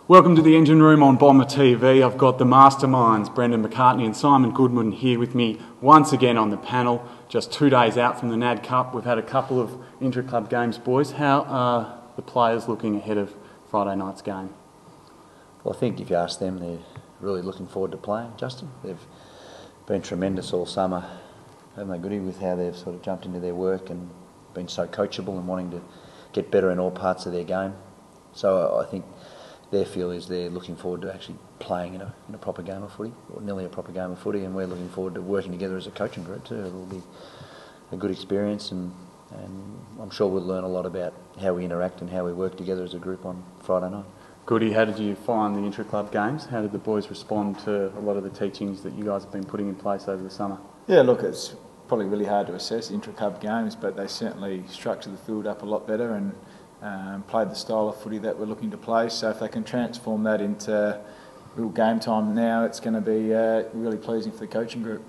Welcome to the engine room on Bomber TV. I've got the masterminds, Brendan McCartney and Simon Goodwin, here with me once again on the panel. Just 2 days out from the NAD Cup. We've had a couple of intra-club games, boys. How are the players looking ahead of Friday night's game? Well, I think if you ask them, they're really looking forward to playing, Justin. They've been tremendous all summer, haven't they, Goody, with how they've sort of jumped into their work and been so coachable and wanting to get better in all parts of their game. So I think their feel is they're looking forward to actually playing in a proper game of footy, or nearly a proper game of footy, and we're looking forward to working together as a coaching group too. It'll be a good experience, and I'm sure we'll learn a lot about how we interact and how we work together as a group on Friday night. Goody, how did you find the intra-club games? How did the boys respond to a lot of the teachings that you guys have been putting in place over the summer? Yeah, look, it's probably really hard to assess intra-club games, but they certainly structured the field up a lot better and played the style of footy that we're looking to play. So if they can transform that into real game time now, it's going to be really pleasing for the coaching group.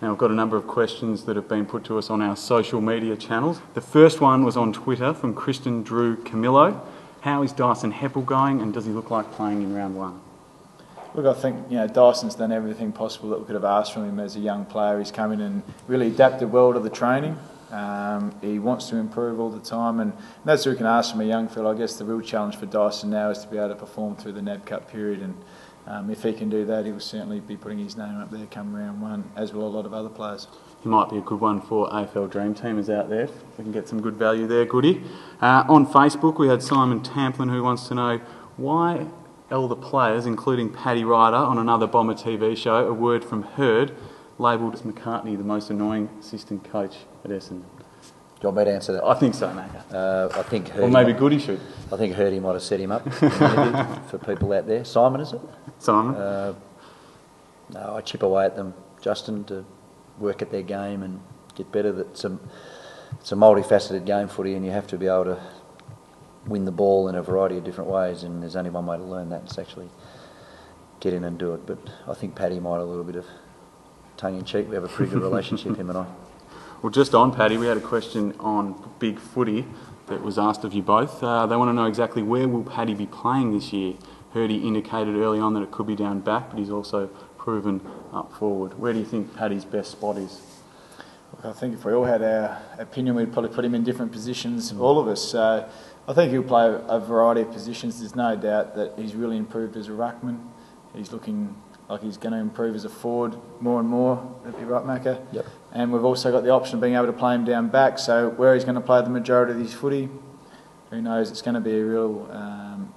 Now, we've got a number of questions that have been put to us on our social media channels. The first one was on Twitter from Kristen Drew Camillo. How is Dyson Heppell going, and does he look like playing in round one? Look, I think Dyson's done everything possible that we could have asked from him as a young player. He's come in and really adapted well to the training. He wants to improve all the time, and that's what we can ask from a young fella. I guess the real challenge for Dyson now is to be able to perform through the NAB Cup period, and if he can do that, he will certainly be putting his name up there come round one, as will a lot of other players. He might be a good one for AFL Dream Teamers out there, if we can get some good value there, Goody. On Facebook, we had Simon Tamplin, who wants to know why the players, including Paddy Ryder on another Bomber TV show, a word from Herd, labelled as McCartney the most annoying assistant coach at Essendon. Do you want me to answer that? I think so, mate. I think Herdy, or maybe Goody should. I think Herdy might have set him up for people out there. Simon, is it? Simon? No, I chip away at them, Justin, to work at their game and get better. It's a multifaceted game, footy, and you have to be able to win the ball in a variety of different ways, and there's only one way to learn that, it's actually get in and do it. But I think Paddy might have a little bit of tongue-in-cheek. We have a pretty good relationship, him and I. Well, just on Paddy, we had a question on Big Footy that was asked of you both. They want to know exactly where will Paddy be playing this year. Heard he indicated early on that it could be down back, but he's also proven up forward. Where do you think Paddy's best spot is? I think if we all had our opinion, we'd probably put him in different positions, all of us. So I think he'll play a variety of positions. There's no doubt that he's really improved as a ruckman. He's looking like he's going to improve as a forward more and more at the right, Macca. Yep. And we've also got the option of being able to play him down back. So where he's going to play the majority of his footy, who knows? It's going to be a real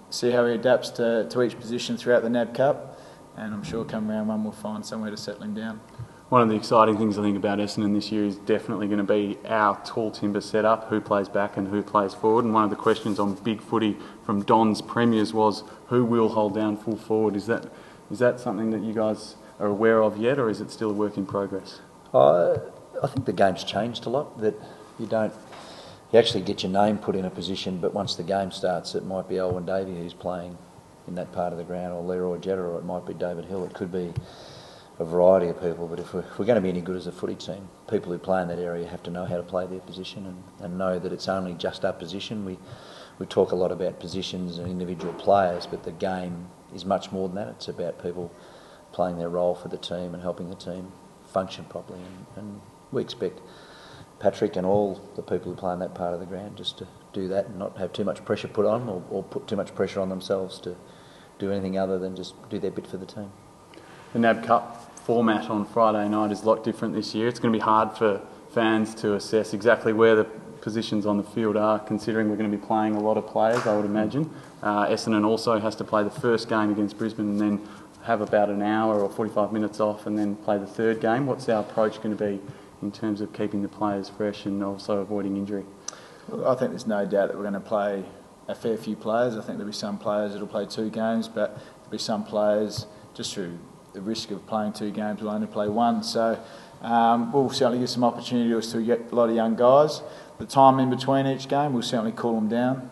see how he adapts to each position throughout the NAB Cup. And I'm sure come round one we'll find somewhere to settle him down. One of the exciting things I think about Essendon this year is definitely going to be our tall timber setup, who plays back and who plays forward. And one of the questions on Big Footy from Don's Premiers was who will hold down full forward. Is that something that you guys are aware of yet, or is it still a work in progress? I think the game's changed a lot, that you actually get your name put in a position, but once the game starts, it might be Owen Davey who's playing in that part of the ground, or Leroy Jetta, or it might be David Hill. It could be a variety of people, but if we're going to be any good as a footy team, people who play in that area have to know how to play their position and know that it's only just our position. We talk a lot about positions and individual players, but the game is much more than that. It's about people playing their role for the team and helping the team function properly, and we expect Patrick and all the people who play in that part of the ground just to do that and not have too much pressure put on or put too much pressure on themselves to do anything other than just do their bit for the team. The NAB Cup format on Friday night is a lot different this year. It's going to be hard for fans to assess exactly where the positions on the field are, considering we're going to be playing a lot of players, I would imagine. Essendon also has to play the first game against Brisbane and then have about an hour or 45 minutes off and then play the third game. What's our approach going to be in terms of keeping the players fresh and also avoiding injury? Well, I think there's no doubt that we're going to play a fair few players. I think there'll be some players that'll play 2 games, but there'll be some players, just through the risk of playing 2 games, will only play 1. So we'll certainly give some opportunity to us to get a lot of young guys. The time in between each game, we'll certainly cool them down,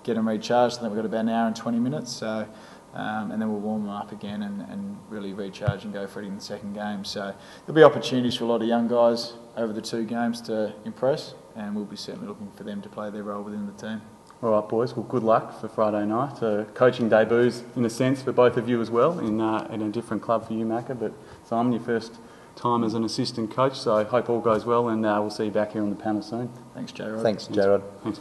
get them recharged. I think we've got about an hour and 20 minutes. So. And then we'll warm them up again and really recharge and go for it in the second game. So there'll be opportunities for a lot of young guys over the 2 games to impress, and we'll be certainly looking for them to play their role within the team. All right, boys. Well, good luck for Friday night. Coaching debuts, in a sense, for both of you as well, in a different club for you, Macca. But Simon, your first time as an assistant coach, so I hope all goes well, and we'll see you back here on the panel soon. Thanks, J-Rod. Thanks, J-Rod. Thanks.